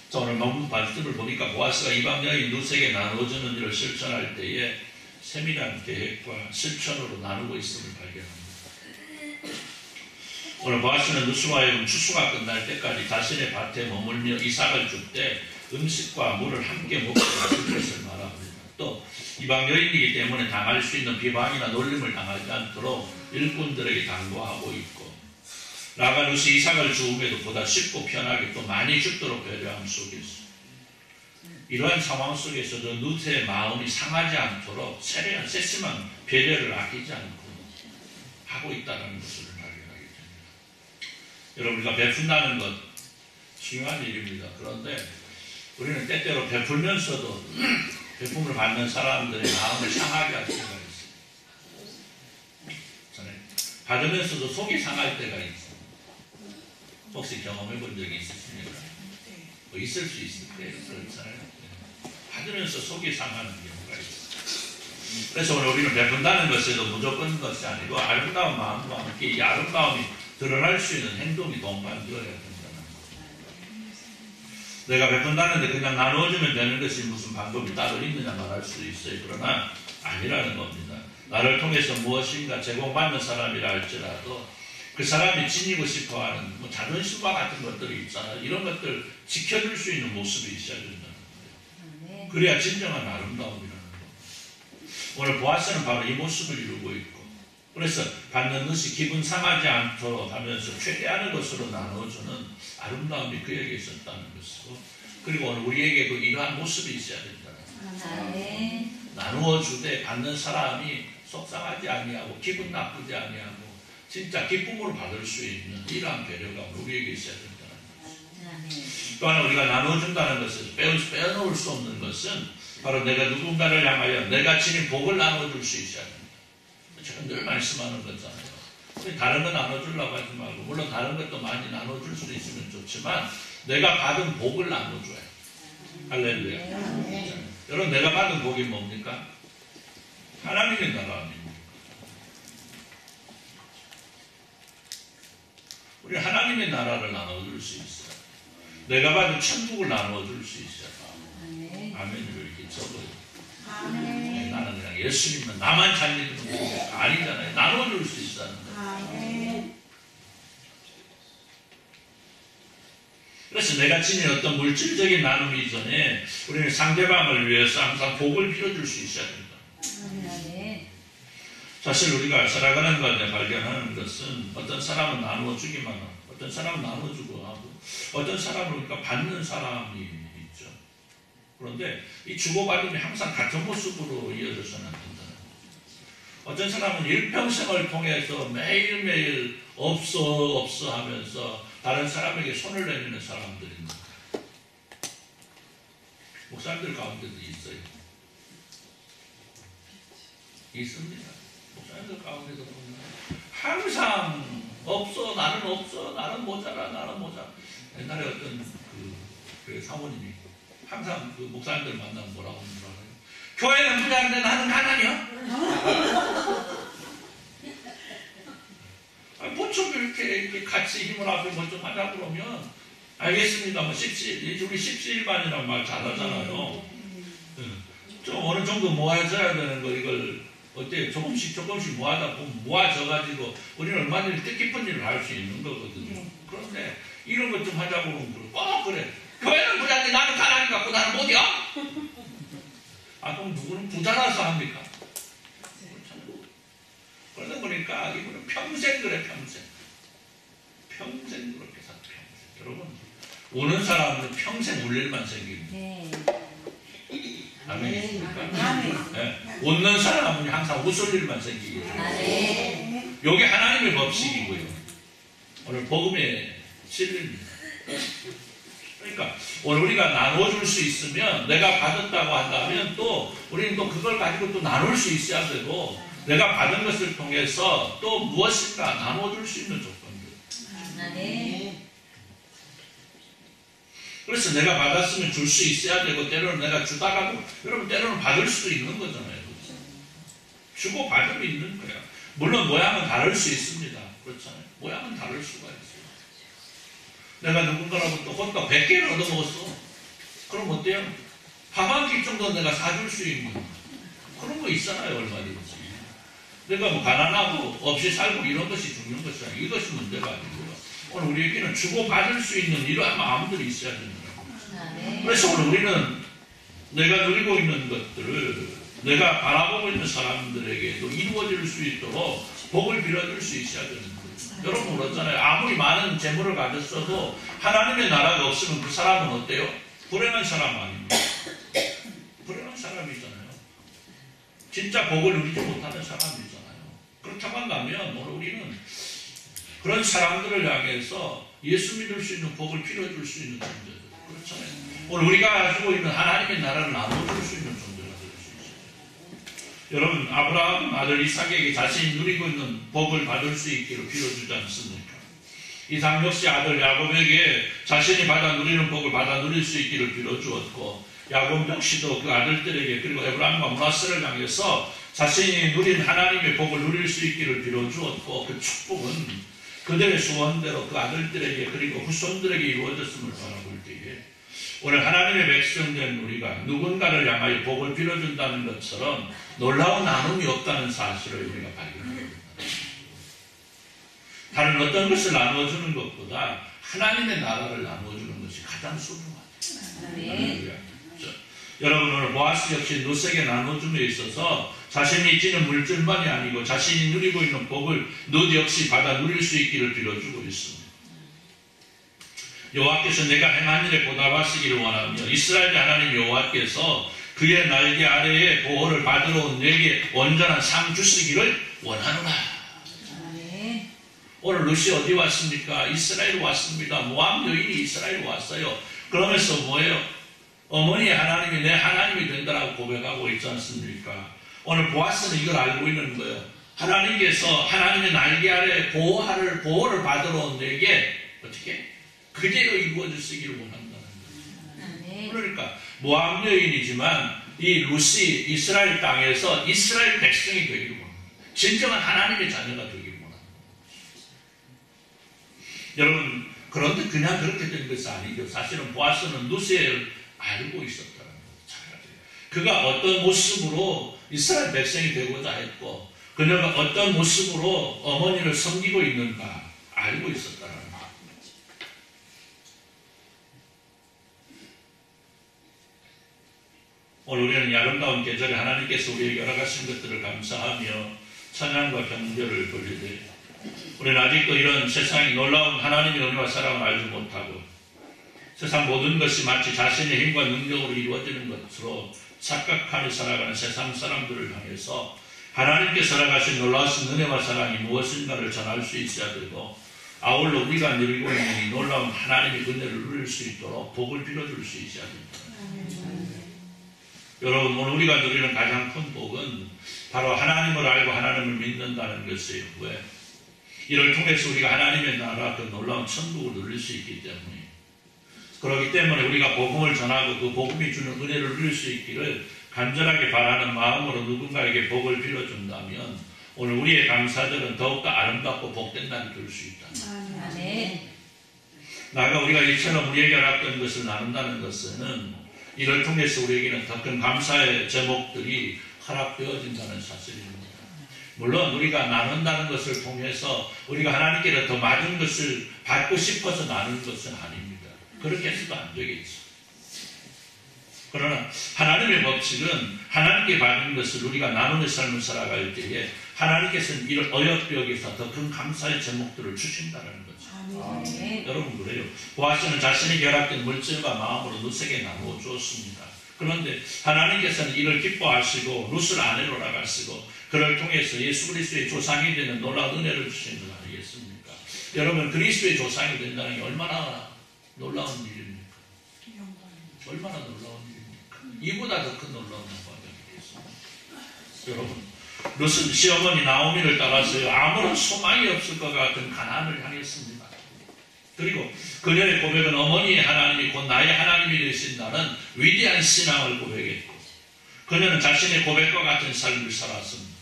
Speaker 1: 자, 오늘 본문 말씀을 보니까 보아스가 이방 여인 룻에게 나눠주는 일을 실천할 때에 세밀한 계획과 실천으로 나누고 있음을 발견합니다. 오늘 보아스는 룻으로 하여금 추수가 끝날 때까지 자신의 밭에 머물며 이삭을 줄 때 음식과 물을 함께 먹고 마실 것을 말합니다. 또 이방 여인이기 때문에 당할 수 있는 비방이나 놀림을 당하지 않도록 일꾼들에게 당부하고 있고, 라가 룻이 이삭을 주음에도 보다 쉽고 편하게 또 많이 죽도록 배려함 속에서 이러한 상황 속에서도 룻의 마음이 상하지 않도록 세례한 세심한 배려를 아끼지 않고 하고 있다는 것을 발견하게 됩니다. 여러분, 우리가 베푼다는 것 중요한 일입니다. 그런데 우리는 때때로 베풀면서도 베품을 받는 사람들의 마음을 상하게 할 때가 있어요. 받으면서도 속이 상할 때가 있어요. 혹시 경험해 본 적이 있으십니까? 뭐 있을 수 있을 때요. 그렇잖아요. 받으면서 속이 상하는 경우가 있어요. 그래서 오늘 우리는 베푼다는 것에도 무조건 것이 아니고 아름다운 마음과 함께 이 아름다움이 드러날 수 있는 행동이 동반되어야 된다는 거예요. 내가 베푼다는데 그냥 나누어주면 되는 것이 무슨 방법이 따로 있느냐 말할 수 있어요. 그러나 아니라는 겁니다. 나를 통해서 무엇인가 제공받는 사람이라 할지라도 그 사람이 지니고 싶어하는 자존심과 같은 것들이 있잖아요. 이런 것들 지켜줄 수 있는 모습이 있어야 된다는 거예요. 그래야 진정한 아름다움이라는 거예요. 오늘 보아스는 바로 이 모습을 이루고 있고, 그래서 받는 것이 기분 상하지 않도록 하면서 최대한의 것으로 나눠주는 아름다움이 그에게 있었다는 것이고, 그리고 오늘 우리에게도 이러한 모습이 있어야 된다는 거예요. 나누어 주되 받는 사람이 속상하지 아니하고 기분 나쁘지 아니하고 진짜 기쁨으로 받을 수 있는 이러한 배려가 우리에게 있어야 된다는 것이죠. 또 하나 우리가 나눠준다는 것은 빼어놓을 수 없는 것은 바로 내가 누군가를 향하여 내가 지닌 복을 나눠줄 수 있어야 됩니다. 제가 늘 말씀하는 거잖아요. 다른 거 나눠주려고 하지 말고, 물론 다른 것도 많이 나눠줄 수 있으면 좋지만 내가 받은 복을 나눠줘야 돼요. 할렐루야. 여러분, 내가 받은 복이 뭡니까? 하나님의 나라 아닙니까? 우리 하나님의 나라를 나눠줄 수 있어요. 내가 받은 천국을 나눠줄 수 있어요. 아멘을 이렇게 적어요. 네, 나는 그냥 예수님만 나만 잘 믿으면 되는 거 아니잖아요. 나눠줄 수 있다는 거예요. 그래서 내가 지닌 어떤 물질적인 나눔 이전에 우리는 상대방을 위해서 항상 복을 빌어줄 수 있어야 된다. 사실 우리가 살아가는 가운데 발견하는 것은 어떤 사람은 나누어주기만 하고, 어떤 사람은 나눠주고 하고, 어떤 사람은 우리가 받는 사람이 있죠. 그런데 이 주고받음이 항상 같은 모습으로 이어져서는 안 된다는 거예요. 어떤 사람은 일평생을 통해서 매일매일 없어 하면서 다른 사람에게 손을 내미는 사람들입니다. 목사님들 가운데도 있어요. 있습니다. 목사님들 가운데도 보면 항상 없어, 나는 모자라. 옛날에 어떤 그 사모님이 항상 그 목사님들 만나면 뭐라고 하는 줄 알아요? 교회는 부자인데 나는 가난이야? 보충 이렇게 같이 힘을 합해 뭐 좀 하자 그러면 알겠습니다. 뭐 우리 십시일반이라는 말 잘하잖아요. 좀 어느 정도 모아져야 되는 거 이걸 어때요? 조금씩 모아다 보면 모아져가지고 우리는 얼마든지 뜻깊은 일을 할 수 있는 거거든요. 그런데 이런 것 좀 하자고 그러면 꼭 그래. 교회는 부자인데 나는 가난이 갖고 나는 못이야? 그럼 누구는 부자라서 합니까? 그러다 보니까 이분은 평생 그래, 평생 그렇게 살아, 평생. 여러분, 우는 사람은 평생 울 일만 생깁니다. 아멘이십니까? 네. 웃는 사람은 항상 웃을 일만 생기게 돼요. 이게 하나님의 법칙이고요. 오늘 복음의 진리입니다. 그러니까 오늘 우리가 나눠줄 수 있으면, 내가 받았다고 한다면 또 우리는 또 그걸 가지고 또 나눌 수 있어야 되고, 내가 받은 것을 통해서 또 무엇인가 나눠줄 수 있는 조건들. 그래서 내가 받았으면 줄 수 있어야 되고 때로는 내가 주다가도 여러분 때로는 받을 수도 있는 거잖아요. 주고 받음이 있는 거야. 물론 모양은 다를 수 있습니다. 그렇잖아요. 모양은 다를 수가 있어요. 내가 누군가로부터 호떡 100개를 얻어먹었어. 그럼 어때요? 밥 한 끼 정도 내가 사줄 수 있는 그런 거 있잖아요. 얼마든지. 내가 뭐 가난하고 없이 살고 이런 것이 중요한 것이 아니에요. 이것이 문제가 아니고요. 오늘 우리에게는 주고받을 수 있는 이러한 마음들이 있어야 된다. 그래서 오늘 우리는 내가 누리고 있는 것들을 내가 바라보고 있는 사람들에게도 이루어질 수 있도록 복을 빌어줄 수 있어야 되는 거예요. 여러분 그렇잖아요. 아무리 많은 재물을 가졌어도 하나님의 나라가 없으면 그 사람은 어때요? 불행한 사람 아닙니까? 불행한 사람이잖아요. 진짜 복을 누리지 못하는 사람이잖아요. 그렇다고 한다면 오늘 우리는 그런 사람들을 향해서 예수 믿을 수 있는 복을 빌어줄 수 있는 존재들. 그렇잖아요. 오늘 우리가 가지고 있는 하나님의 나라를 나눠줄 수 있는 존재가 될 수 있어요. 여러분 아브라함 아들 이삭에게 자신이 누리고 있는 복을 받을 수 있기를 빌어주지 않습니까? 이삭 역시 아들 야곱에게 자신이 받아 누리는 복을 받아 누릴 수 있기를 빌어주었고 야곱 역시도 그 아들들에게 그리고 에브라임과 므낫세를 향해서 자신이 누린 하나님의 복을 누릴 수 있기를 빌어주었고 그 축복은 그들의 소원대로 그 아들들에게 그리고 후손들에게 이루어졌음을 바라볼 때에 오늘 하나님의 백성된 우리가 누군가를 향하여 복을 빌어준다는 것처럼 놀라운 나눔이 없다는 사실을 우리가 발견합니다. 다른 어떤 것을 나누어주는 것보다 하나님의 나라를 나누어주는 것이 가장 소중하다. 여러분 오늘 보아스 역시 룻에게 나눠줌에 있어서 자신이 지는 물질만이 아니고 자신이 누리고 있는 복을 룻 역시 받아 누릴 수 있기를 빌어주고 있습니다. 여호와께서 내가 행한 일에 보답하시기를 원하며 이스라엘 하나님 여호와께서 그의 날개 아래에 보호를 받으러 온 내게 온전한 상 주시기를 원하노라. 오늘 룻이 어디 왔습니까? 이스라엘 왔습니다. 모압 여인이 이스라엘 왔어요. 그러면서 뭐예요? 어머니의 하나님이 내 하나님이 된다라고 고백하고 있지 않습니까? 오늘 보아스는 이걸 알고 있는 거예요. 하나님께서 하나님의 날개 아래 보호를 받으러 온 내게 어떻게? 그대로 이루어지시기를 원한다는 거예요. 그러니까 모압 여인이지만 이 룻이 이스라엘 땅에서 이스라엘 백성이 되기를 원합니다. 진정한 하나님의 자녀가 되기를 원합니다. 여러분 그런데 그냥 그렇게 된 것이 아니죠. 사실은 보아스는 룻을 알고 있었다는 거예요. 그가 어떤 모습으로 이스라엘 백성이 되고자 했고 그녀가 어떤 모습으로 어머니를 섬기고 있는가 알고 있었다는 거예요. 오늘 우리는 아름다운 계절에 하나님께서 우리에게 열어가신 것들을 감사하며 찬양과 경배를 돌리되 우리는 아직도 이런 세상이 놀라운 하나님의 은혜와 사랑을 알지 못하고 세상 모든 것이 마치 자신의 힘과 능력으로 이루어지는 것으로 착각하며 살아가는 세상 사람들을 향해서 하나님께서 살아가신 놀라우신 은혜와 사랑이 무엇인가를 전할 수 있어야 되고 아울러 우리가 누리고 있는 이 놀라운 하나님의 은혜를 누릴 수 있도록 복을 빌어줄 수 있어야 됩니다. 여러분 오늘 우리가 누리는 가장 큰 복은 바로 하나님을 알고 하나님을 믿는다는 것이에요. 왜? 이를 통해서 우리가 하나님의 나라 그 놀라운 천국을 누릴 수 있기 때문에 그렇기 때문에 우리가 복음을 전하고 그 복음이 주는 은혜를 누릴 수 있기를 간절하게 바라는 마음으로 누군가에게 복을 빌어준다면 오늘 우리의 감사들은 더욱더 아름답고 복된 날이 될 수 있다. 나아가 우리가 이처럼 우리에게 허락된 것을 나눈다는 것은 이를 통해서 우리에게는 더 큰 감사의 제목들이 허락되어진다는 사실입니다. 물론 우리가 나눈다는 것을 통해서 우리가 하나님께로 더 많은 것을 받고 싶어서 나누는 것은 아닙니다. 그렇게 해서도 안 되겠죠. 그러나 하나님의 법칙은 하나님께 받은 것을 우리가 나누는 삶을 살아갈 때에 하나님께서는 이런 어여삐역에서 더 큰 감사의 제목들을 주신다는 거죠. 여러분 그래요. 보아스는 자신이 결합된 물질과 마음으로 룻에게 나누어 주었습니다. 그런데 하나님께서는 이를 기뻐하시고 룻을 아내로 나가시고 그를 통해서 예수 그리스도의 조상이 되는 놀라운 은혜를 주시는 줄 아니겠습니까? 여러분 그리스도의 조상이 된다는 게 얼마나 놀라운 일입니까? 얼마나 놀라운 일입니까? 이보다 더 큰 놀라운 영광이 되겠습니다. 여러분 룻은 시어머니 나오미를 따라서요 아무런 소망이 없을 것 같은 가나안을 향했습니다. 그리고 그녀의 고백은 어머니의 하나님이 곧 나의 하나님이 되신다는 위대한 신앙을 고백했고, 그녀는 자신의 고백과 같은 삶을 살았습니다.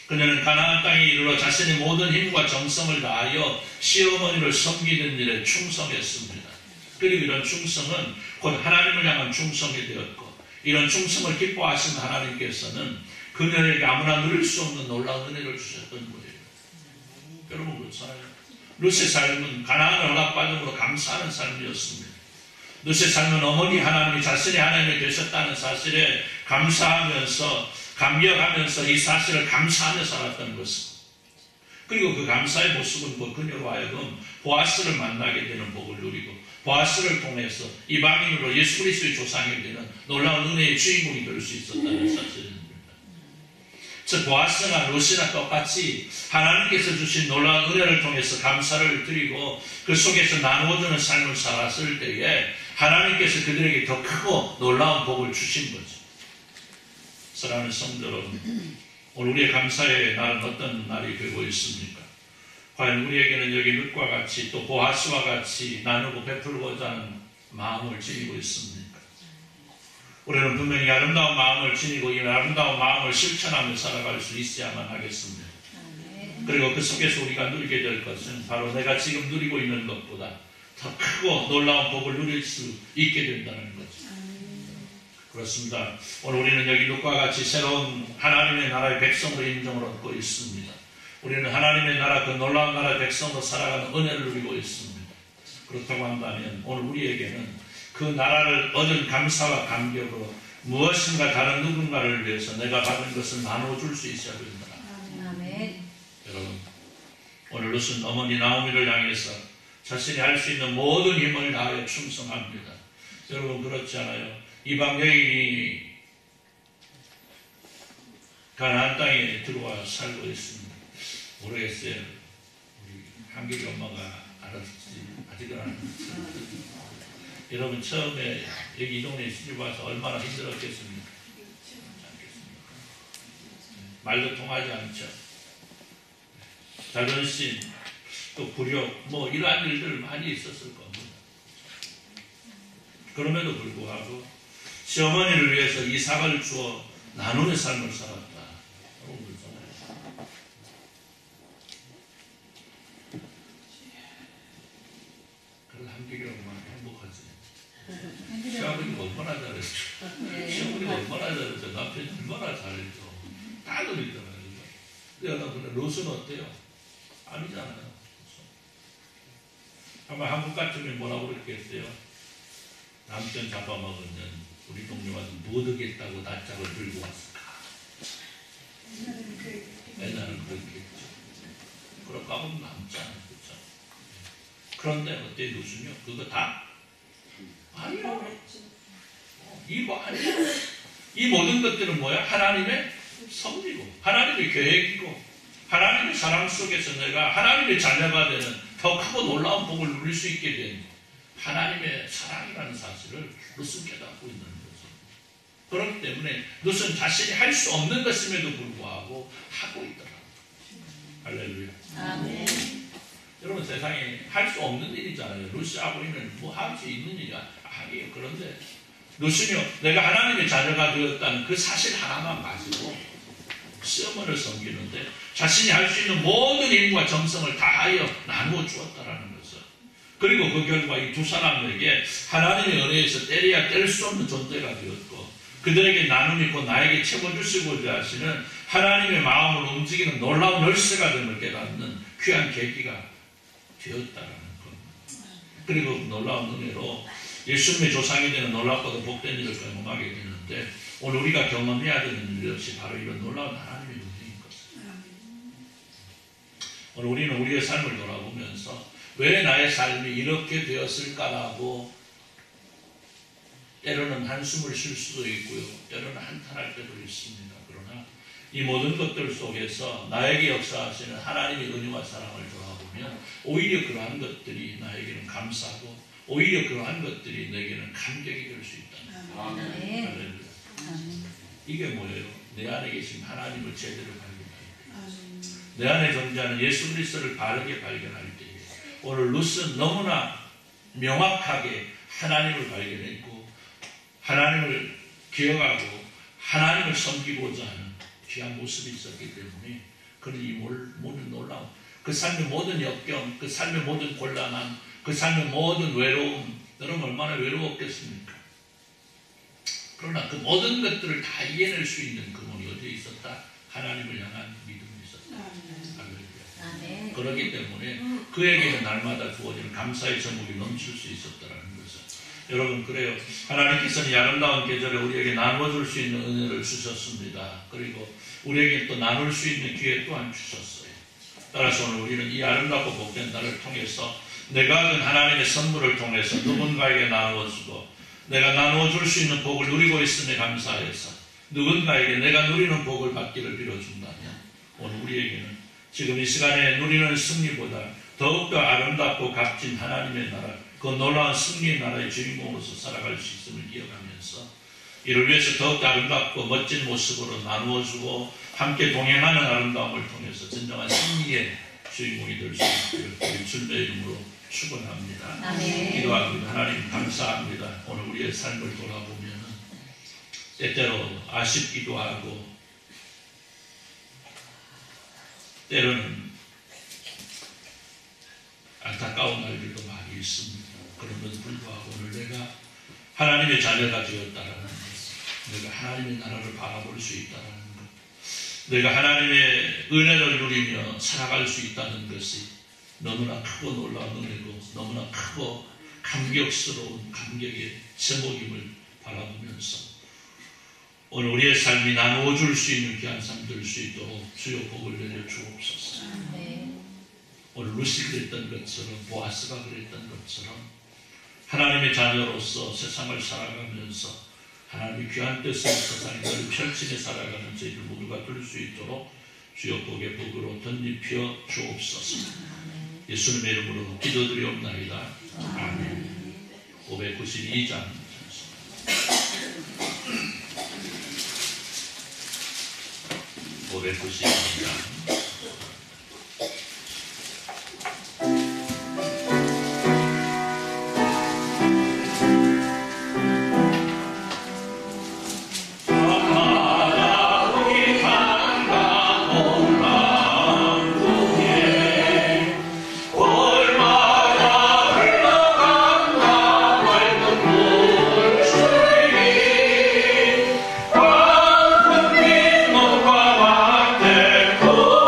Speaker 1: 그녀는 가나안 땅에 이르러 자신의 모든 힘과 정성을 다하여 시어머니를 섬기는 일에 충성했습니다. 그리고 이런 충성은 곧 하나님을 향한 충성이 되었고, 이런 충성을 기뻐하신 하나님께서는 그녀에게 아무나 누릴 수 없는 놀라운 은혜를 주셨던 거예요. 여러분 그렇잖아요. 룻의 삶은 가나안을 허락받음으로 감사하는 삶이었습니다. 룻의 삶은 어머니 하나님이 자신의 하나님이 되셨다는 사실에 감사하면서, 감격하면서 이 사실을 감사하며 살았던 것입니다. 그리고 그 감사의 모습은 곧 그녀로 하여금 보아스를 만나게 되는 복을 누리고, 보아스를 통해서 이방인으로 예수 그리스도의 조상이 되는 놀라운 은혜의 주인공이 될 수 있었다는 사실입니다. 즉 보아스나 룻이나 똑같이 하나님께서 주신 놀라운 은혜를 통해서 감사를 드리고 그 속에서 나누어주는 삶을 살았을 때에 하나님께서 그들에게 더 크고 놀라운 복을 주신 거죠. 사랑하는 성도 여러분, 오늘 우리의 감사의 날은 어떤 날이 되고 있습니까? 과연 우리에게는 여기 룻과 같이 또 보아스와 같이 나누고 베풀고자 하는 마음을 지니고 있습니까? 우리는 분명히 아름다운 마음을 지니고 이 아름다운 마음을 실천하며 살아갈 수 있어야만 하겠습니다. 그리고 그 속에서 우리가 누리게 될 것은 바로 내가 지금 누리고 있는 것보다 더 크고 놀라운 복을 누릴 수 있게 된다는 거죠. 그렇습니다. 오늘 우리는 여기 룻과 같이 새로운 하나님의 나라의 백성으로 인정을 얻고 있습니다. 우리는 하나님의 나라, 그 놀라운 나라의 백성으로 살아가는 은혜를 누리고 있습니다. 그렇다고 한다면 오늘 우리에게는 그 나라를 얻은 감사와 감격으로 무엇인가 다른 누군가를 위해서 내가 받은 것을 나눠줄 수 있어야 됩니다.
Speaker 3: 아멘.
Speaker 1: 여러분, 오늘 룻은 어머니 나오미를 향해서 자신이 할 수 있는 모든 힘을 다하여 충성합니다. 여러분 그렇지 않아요? 이방 여인이 가나안 땅에 들어와 살고 있습니다. 모르겠어요. 우리 한길이 엄마가 알았지 아직은 안 알았어요. 여러분 처음에 여기 이 동네에 시집 와서 얼마나 힘들었겠습니까? 말도 통하지 않죠. 자존심, 또 굴욕, 뭐 이러한 일들 많이 있었을 겁니다. 그럼에도 불구하고 시어머니를 위해서 이삭을 주어 나누는 삶을 살았다. 여러분 그렇잖아요. 그래서 한길이 얼마나 행복하지. 시아버지가 얼마나 잘했죠. 시어머니가 얼마나 잘했죠. 남편이 얼마나 잘했죠. 다 그러잖아요. 근데 롯은 어때요? 아니잖아요. 아마 한국 같으면 뭐라고 그랬겠어요? 남편 잡아먹으면 우리 동네 와서 뭐 하겠다고 낯짝을 들고 왔을까? 옛날은 그랬겠죠. 그럴까 하면 남잖아요. 그렇죠? 그런데 어때 롯은요? 그거 다? 아니요. 이거 아니에요. 이 모든 것들은 뭐야? 하나님의 섭리고 하나님의 계획이고 하나님의 사랑 속에서 내가 하나님의 자녀가 되는 더 크고 놀라운 복을 누릴 수 있게 된 하나님의 사랑이라는 사실을 롯은 깨닫고 있는 거죠. 그렇기 때문에 롯은 자신이 할 수 없는 것임에도 불구하고 하고 있더라고요. 할렐루야.
Speaker 3: 아멘.
Speaker 1: 여러분 세상에 할 수 없는 일이잖아요. 롯이 하고 있는 뭐 할 수 있는 일이 아니에요. 그런데 롯은요 내가 하나님의 자녀가 되었다는 그 사실 하나만 가지고 시어머니를 섬기는데 자신이 할 수 있는 모든 힘과 정성을 다하여 나누어 주었다라는 거죠. 그리고 그 결과 이 두 사람에게 하나님의 은혜에서 때려야 뗄 수 없는 존재가 되었고 그들에게 나눔이 있고 나에게 채워주시고자 하시는 하나님의 마음을 움직이는 놀라운 열쇠가 됨을 깨닫는 귀한 계기가 되었다라는 겁니다. 그리고 놀라운 은혜로 예수님의 조상이 되는 놀랍고도 복된 일을 경험하게 되는데 오늘 우리가 경험해야 되는 일 역시 바로 이런 놀라운 하나님의 은혜인 것입니다. 오늘 우리는 우리의 삶을 돌아보면서 왜 나의 삶이 이렇게 되었을까라고 때로는 한숨을 쉴 수도 있고요. 때로는 한탄할 때도 있습니다. 그러나 이 모든 것들 속에서 나에게 역사하시는 하나님의 은혜와 사랑을 돌아보면 오히려 그러한 것들이 나에게는 감사하고 오히려 그러한 것들이 내게는 감격이 될 수 있다.
Speaker 3: 아멘.
Speaker 1: 이게 뭐예요? 내 안에 계신 하나님을 제대로 발견할 때, 내 안에 존재하는 예수 그리스도를 바르게 발견할 때, 오늘 룻은 너무나 명확하게 하나님을 발견했고 하나님을 기억하고 하나님을 섬기고자 하는 귀한 모습이 있었기 때문에 그는 이 모든 놀라움, 그 삶의 모든 역경, 그 삶의 모든 곤란함, 그 삶의 모든 외로움, 여러분 얼마나 외로웠겠습니까? 그러나 그 모든 것들을 다 이겨낼 수 있는 그분이 어디에 있었다? 하나님을 향한 믿음이 있었다.
Speaker 3: 아멘.
Speaker 1: 그렇기 때문에 그에게는 날마다 주어지는 감사의 제목이 넘칠 수 있었다는 것을. 여러분 그래요. 하나님께서는 이 아름다운 계절에 우리에게 나눠줄 수 있는 은혜를 주셨습니다. 그리고 우리에게 또 나눌 수 있는 기회 또한 주셨어요. 따라서 오늘 우리는 이 아름답고 복된 날을 통해서 내가 얻은 하나님의 선물을 통해서 누군가에게 나누어주고 내가 나누어줄 수 있는 복을 누리고 있음에 감사해서 누군가에게 내가 누리는 복을 받기를 빌어준다면 오늘 우리에게는 지금 이 시간에 누리는 승리보다 더욱더 아름답고 값진 하나님의 나라, 그 놀라운 승리의 나라의 주인공으로서 살아갈 수 있음을 기억하면서 이를 위해서 더욱더 아름답고 멋진 모습으로 나누어주고 함께 동행하는 아름다움을 통해서 진정한 승리의 주인공이 될 수 있기를 우리 주님의 이름으로 축원합니다.
Speaker 3: 아멘.
Speaker 1: 기도하고 하나님 감사합니다. 오늘 우리의 삶을 돌아보면 때때로 아쉽기도 하고 때로는 안타까운 날들도 많이 있습니다. 그럼에도 불구하고 오늘 내가 하나님의 자녀가 되었다라는 것, 내가 하나님의 나라를 바라볼 수 있다라는 것, 내가 하나님의 은혜를 누리며 살아갈 수 있다는 것이 너무나 크고 놀라운 은혜고 너무나 크고 감격스러운 감격의 제목임을 바라보면서 오늘 우리의 삶이 나누어줄 수 있는 귀한 삶 될 수 있도록 주여 복을 내려 주옵소서. 오늘 루시 그랬던 것처럼 보아스가 그랬던 것처럼 하나님의 자녀로서 세상을 살아가면서 하나님의 귀한 뜻을 세상에 늘 펼치며 살아가는 저희들 모두가 될 수 있도록 주여 복의 복으로 덧입혀 주옵소서. 예수님의 이름으로 기도드리옵나이다. 아멘. 592장 592장 Oh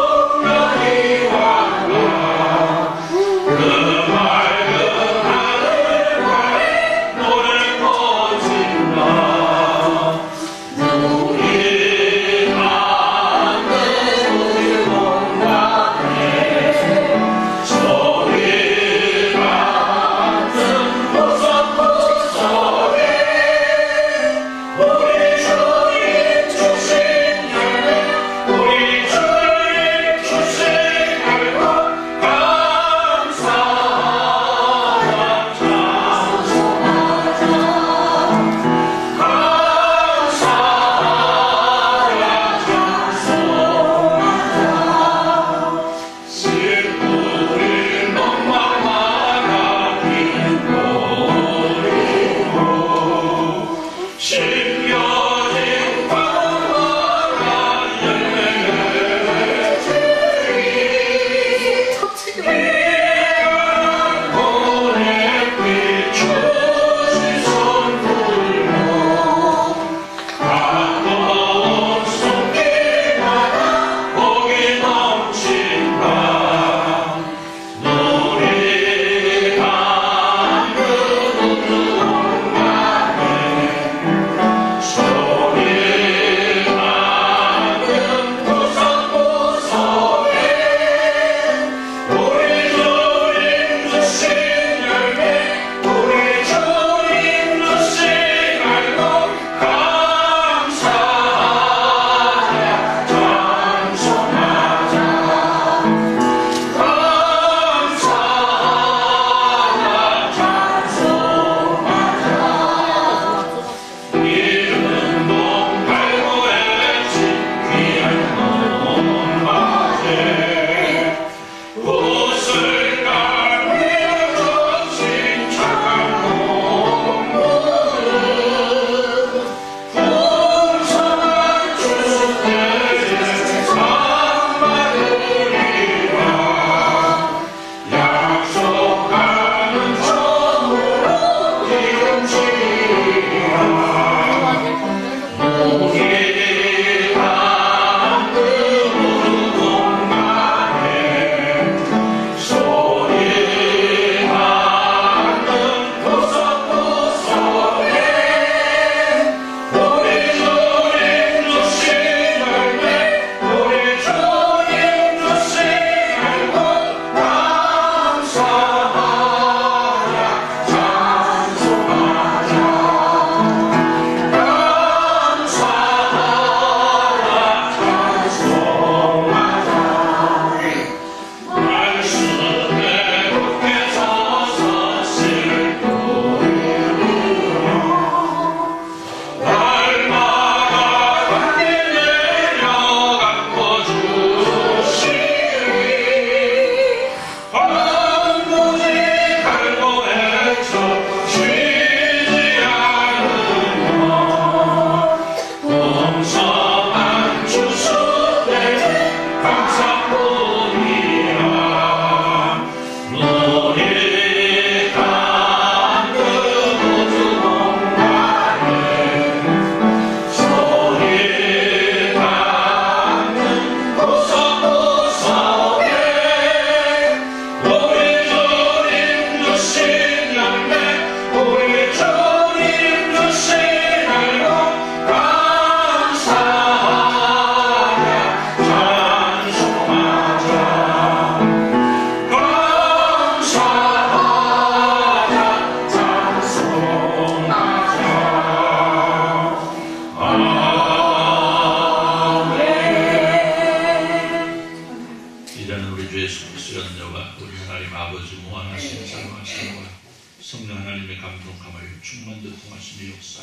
Speaker 1: 충만도 통하심의 역사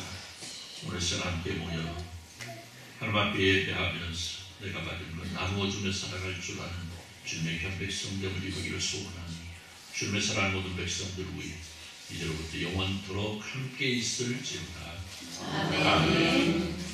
Speaker 1: 오늘 시간 함께 모여 하나님 앞에 예배하면서 내가 받은 것 나누어 주며 살아갈 줄 아는 주님의 귀한 백성됨을 입으기를 소원하니 주님의 사랑하는 모든 백성들 위해 이제로부터 영원토록 함께 있을지어다. 아멘.